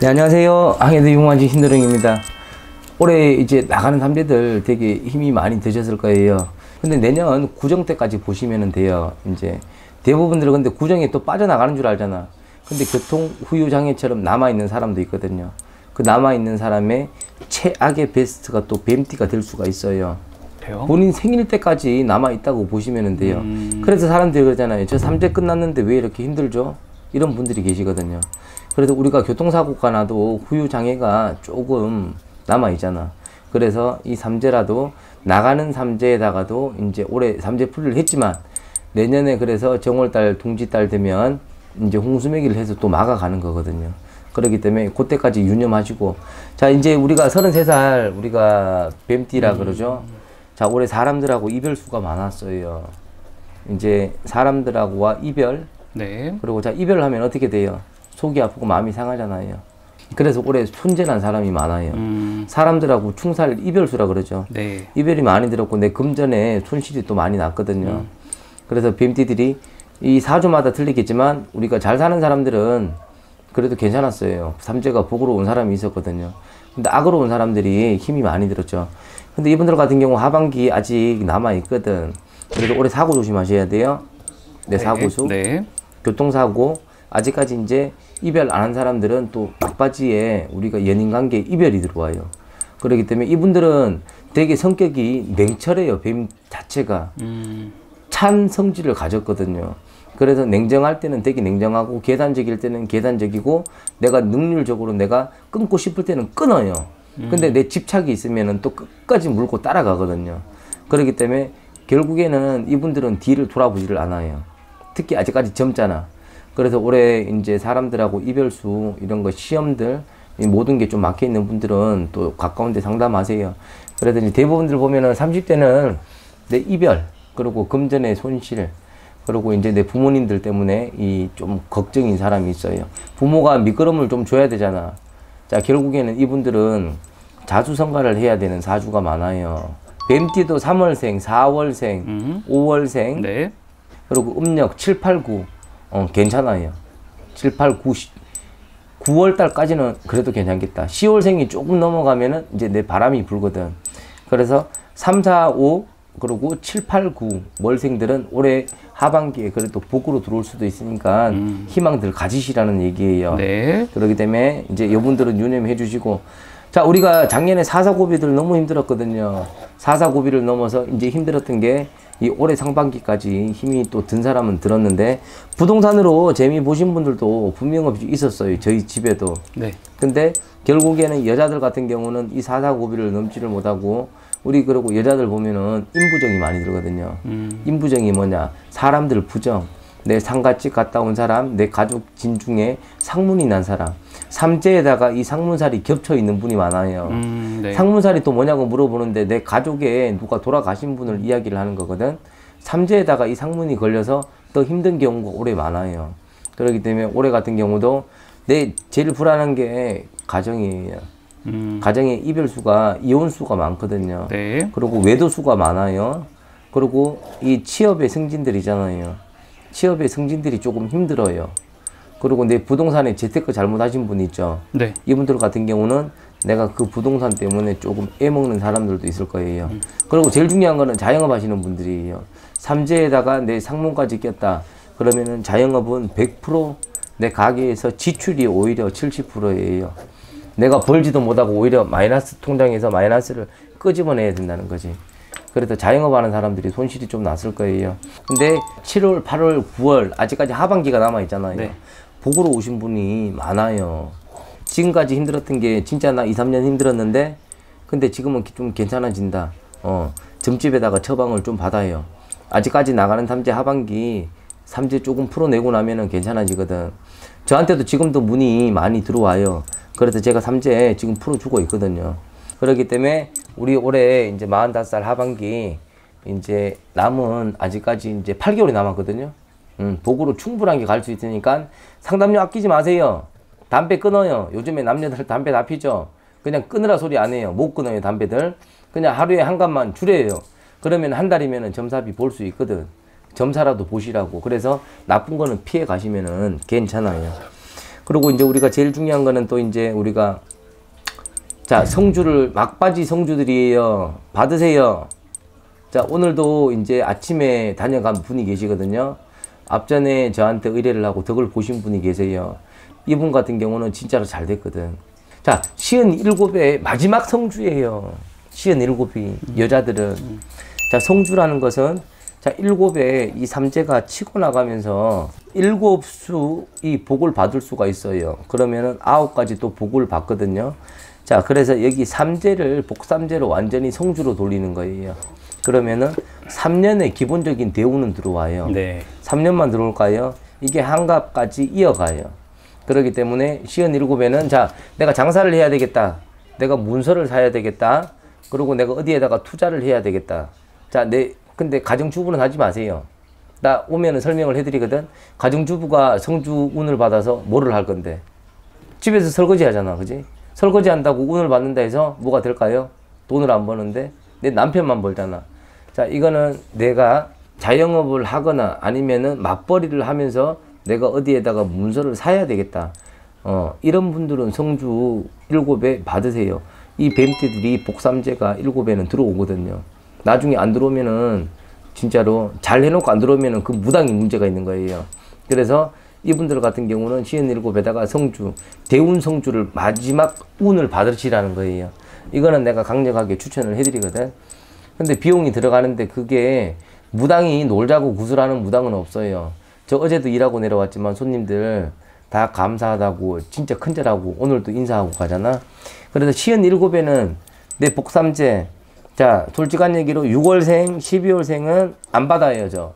네, 안녕하세요. 항해도 유망지 신도령입니다. 올해 이제 나가는 삼재들 되게 힘이 많이 드셨을 거예요. 근데 내년 구정 때까지 보시면 돼요. 이제 대부분들은 근데 구정에 또 빠져나가는 줄 알잖아. 근데 교통 후유 장애처럼 남아있는 사람도 있거든요. 그 남아있는 사람의 최악의 베스트가 또 뱀띠가 될 수가 있어요. 그래요? 본인 생일 때까지 남아있다고 보시면 돼요. 그래서 사람들이 그러잖아요. 저 삼재 끝났는데 왜 이렇게 힘들죠? 이런 분들이 계시거든요. 그래서 우리가 교통사고가 나도 후유장애가 조금 남아있잖아. 그래서 이 삼재라도 나가는 삼재에다가도 이제 올해 삼재 풀이를 했지만 내년에 그래서 정월달, 동지달 되면 이제 홍수매기를 해서 또 막아가는 거거든요. 그렇기 때문에 그때까지 유념하시고, 자, 이제 우리가 33살 우리가 뱀띠라 그러죠. 자, 올해 사람들하고 이별수가 많았어요. 이제 사람들하고와 이별. 네. 그리고 자, 이별을 하면 어떻게 돼요? 속이 아프고 마음이 상하잖아요. 그래서 올해 손재난 사람이 많아요. 사람들하고 충살 이별수라 그러죠. 네. 이별이 많이 들었고 내 금전에 손실이 또 많이 났거든요. 그래서 뱀띠들이 이 사주마다 틀리겠지만 우리가 잘 사는 사람들은 그래도 괜찮았어요. 삼재가 복으로 온 사람이 있었거든요. 근데 악으로 온 사람들이 힘이 많이 들었죠. 근데 이분들 같은 경우 하반기 아직 남아있거든. 그래서 올해 사고 조심하셔야 돼요. 네, 사고수. 네. 교통사고. 아직까지 이제 이별 안 한 사람들은 또 막바지에 우리가 연인관계에 이별이 들어와요. 그렇기 때문에 이분들은 되게 성격이 냉철해요. 뱀 자체가. 찬 성질을 가졌거든요. 그래서 냉정할 때는 되게 냉정하고 계산적일 때는 계산적이고 내가 능률적으로 내가 끊고 싶을 때는 끊어요. 근데 내 집착이 있으면 또 끝까지 물고 따라가거든요. 그렇기 때문에 결국에는 이분들은 뒤를 돌아보지를 않아요. 특히 아직까지 젊잖아. 그래서 올해 이제 사람들하고 이별수 이런 거 시험들 모든 게 좀 막혀 있는 분들은 또 가까운 데 상담하세요. 그래서 이제 대부분들 보면은 30대는 내 이별, 그리고 금전의 손실, 그리고 이제 내 부모님들 때문에 이 좀 걱정인 사람이 있어요. 부모가 미끄럼을 좀 줘야 되잖아. 자, 결국에는 이분들은 자수성가를 해야 되는 사주가 많아요. 뱀띠도 3월생, 4월생, 5월생, 네. 그리고 음력 7, 8, 9. 괜찮아요. 7, 8, 9, 9월 달까지는 그래도 괜찮겠다. 10월생이 조금 넘어가면은 이제 내 바람이 불거든. 그래서 3, 4, 5, 그리고 7, 8, 9 월생들은 올해 하반기에 그래도 복으로 들어올 수도 있으니까 희망들 가지시라는 얘기예요. 네. 그렇기 때문에 이제 여분들은 유념해 주시고, 자, 우리가 작년에 사사고비들 너무 힘들었거든요. 사사고비를 넘어서 이제 힘들었던 게 이 올해 상반기까지 힘이 또 든 사람은 들었는데 부동산으로 재미 보신 분들도 분명 없이 있었어요. 저희 집에도. 네. 근데 결국에는 여자들 같은 경우는 이 사사고비를 넘지를 못하고, 우리 그리고 여자들 보면은 인부정이 많이 들거든요. 인부정이 뭐냐? 사람들 부정. 내 상가집 갔다 온 사람, 내 가족 진 중에 상문이 난 사람. 삼재에다가 이 상문살이 겹쳐 있는 분이 많아요. 네. 상문살이 또 뭐냐고 물어보는데 내 가족에 누가 돌아가신 분을 이야기를 하는 거거든. 삼재에다가 이 상문이 걸려서 더 힘든 경우가 올해 많아요. 그렇기 때문에 올해 같은 경우도 내 제일 불안한 게 가정이에요. 가정에 이별수가, 이혼수가 많거든요. 네. 그리고 외도수가 많아요. 그리고 이 취업의 승진들이잖아요. 취업의 승진들이 조금 힘들어요. 그리고 내 부동산에 재테크 잘못하신 분 있죠. 네. 이분들 같은 경우는 내가 그 부동산 때문에 조금 애먹는 사람들도 있을 거예요. 그리고 제일 중요한 거는 자영업 하시는 분들이에요. 삼재에다가 내 상문까지 꼈다. 그러면은 자영업은 100% 내 가게에서 지출이 오히려 70%예요. 내가 벌지도 못하고 오히려 마이너스 통장에서 마이너스를 끄집어내야 된다는 거지. 그래서 자영업하는 사람들이 손실이 좀 났을 거예요. 근데 7월, 8월, 9월 아직까지 하반기가 남아있잖아요. 네. 복으로 오신 분이 많아요. 지금까지 힘들었던 게 진짜 나 2, 3년 힘들었는데 근데 지금은 좀 괜찮아진다. 점집에다가 처방을 좀 받아요. 아직까지 나가는 삼재 하반기 삼재 조금 풀어내고 나면은 괜찮아지거든. 저한테도 지금도 문의 많이 들어와요. 그래서 제가 삼재 지금 풀어주고 있거든요. 그렇기 때문에 우리 올해 이제 45살 하반기 이제 남은 아직까지 이제 8개월이 남았거든요. 복으로 충분하게 갈 수 있으니까 상담료 아끼지 마세요. 담배 끊어요. 요즘에 남녀들 담배 다 피죠. 그냥 끊으라 소리 안 해요. 못 끊어요, 담배들. 그냥 하루에 한 갑만 줄여요. 그러면 한 달이면은 점사비 볼 수 있거든. 점사라도 보시라고. 그래서 나쁜 거는 피해 가시면은 괜찮아요. 그리고 이제 우리가 제일 중요한 거는 또 이제 우리가 자, 성주를 막바지 성주들이에요. 받으세요. 자, 오늘도 이제 아침에 다녀간 분이 계시거든요. 앞전에 저한테 의뢰를 하고 덕을 보신 분이 계세요. 이분 같은 경우는 진짜로 잘 됐거든. 자, 57의 마지막 성주예요. 57이 여자들은. 자, 성주라는 것은 자, 7의 이 삼재가 치고 나가면서 7수 이 복을 받을 수가 있어요. 그러면은 9가지 또 복을 받거든요. 자, 그래서 여기 삼재를 복삼재로 완전히 성주로 돌리는 거예요. 그러면은 3년의 기본적인 대우는 들어와요. 네. 3년만 들어올까요? 이게 한갑까지 이어가요. 그렇기 때문에 57에는 자, 내가 장사를 해야 되겠다. 내가 문서를 사야 되겠다. 그리고 내가 어디에다가 투자를 해야 되겠다. 자, 근데 가정주부는 하지 마세요. 나 오면은 설명을 해드리거든. 가정주부가 성주 운을 받아서 뭐를 할 건데? 집에서 설거지 하잖아. 그지? 설거지 한다고 운을 받는다 해서 뭐가 될까요? 돈을 안 버는데 내 남편만 벌잖아. 자, 이거는 내가 자영업을 하거나 아니면은 맞벌이를 하면서 내가 어디에다가 문서를 사야 되겠다. 이런 분들은 성주 7에 받으세요. 이 뱀띠들이 복삼재가 7에는 들어오거든요. 나중에 안 들어오면은 진짜로 잘 해놓고 안 들어오면은 그 무당이 문제가 있는 거예요. 그래서 이분들 같은 경우는 57에다가 성주, 대운 성주를 마지막 운을 받으시라는 거예요. 이거는 내가 강력하게 추천을 해드리거든. 근데 비용이 들어가는데 그게 무당이 놀자고 구슬하는 무당은 없어요. 저 어제도 일하고 내려왔지만 손님들 다 감사하다고 진짜 큰절하고 오늘도 인사하고 가잖아. 그래서 57에는 내 복삼재, 자, 솔직한 얘기로 6월생, 12월생은 안 받아요, 저.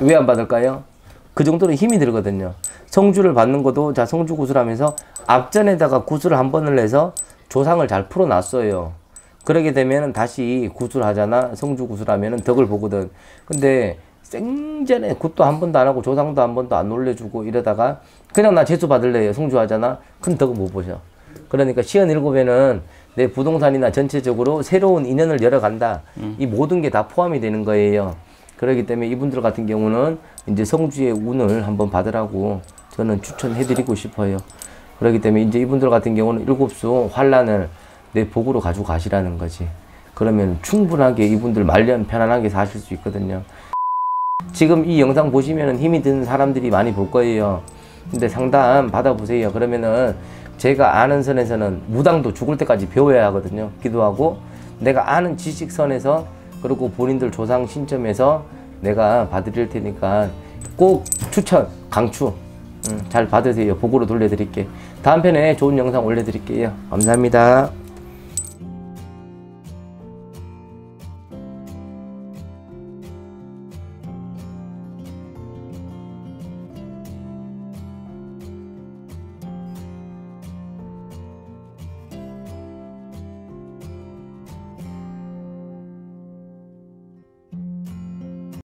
왜 안 받을까요? 그 정도로 힘이 들거든요. 성주를 받는 것도, 자, 성주 구슬하면서 앞전에다가 구슬을 한 번을 내서 조상을 잘 풀어놨어요. 그러게 되면은 다시 구슬하잖아. 성주 구슬하면은 덕을 보거든. 근데 생전에 굿도 한 번도 안 하고 조상도 한 번도 안 올려주고 이러다가 그냥 나 재수 받을래요. 성주 하잖아. 큰 덕은 못 보셔. 그러니까 57에는 내 부동산이나 전체적으로 새로운 인연을 열어간다. 이 모든 게 다 포함이 되는 거예요. 그렇기 때문에 이분들 같은 경우는 이제 성주의 운을 한번 받으라고 저는 추천해드리고 싶어요. 그렇기 때문에 이제 이분들 같은 경우는 7수 환란을 내 복으로 가지고 가시라는 거지. 그러면 충분하게 이분들 말년 편안하게 사실 수 있거든요. 지금 이 영상 보시면 힘이 드는 사람들이 많이 볼 거예요. 근데 상담 받아보세요. 그러면은 제가 아는 선에서는 무당도 죽을 때까지 배워야 하거든요. 기도하고 내가 아는 지식선에서 그리고 본인들 조상 신점에서 내가 봐드릴 테니까 꼭 추천, 강추 잘 받으세요. 복으로 돌려드릴게. 다음 편에 좋은 영상 올려드릴게요. 감사합니다.